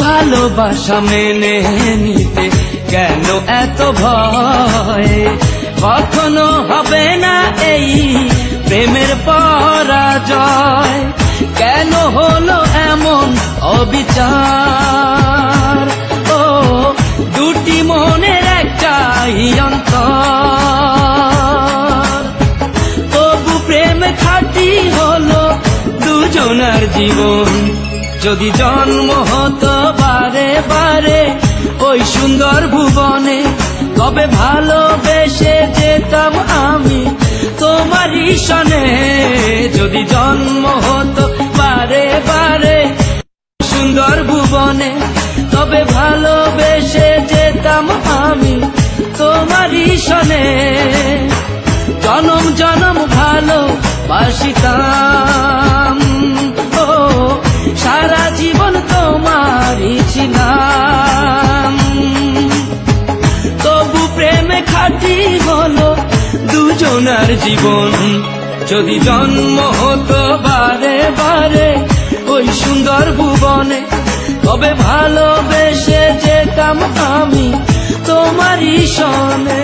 ভালোবাসা মেনে নিতে কেন এত ভয়? কখনো হবে না এই প্রেমের পরাজয়। কেন হলো এমন অবিচার? ও দুটি মনের একটাই অন্তর, তবু প্রেম খাঁটি হলো দুজনার জীবন। যদি জন্ম হতো বারে বারে ওই সুন্দর ভুবনে, তবে ভালোবেসে যেতাম আমি তোমারই সনে। যদি জন্ম হতো বারে বারে সুন্দর ভুবনে, তবে ভালোবেসে যেতাম আমি তোমারই সনে। জনম জনম ভালোবাসিতাম, ও সারা জীবন তোমারই ছিলাম। তবু প্রেমে খাঁটি হলো দুজনার জীবন। যদি জন্ম হতো বারে বারে ওই সুন্দর ভুবনে, তবে ভালোবেসে যেতাম আমি তোমারই সনে।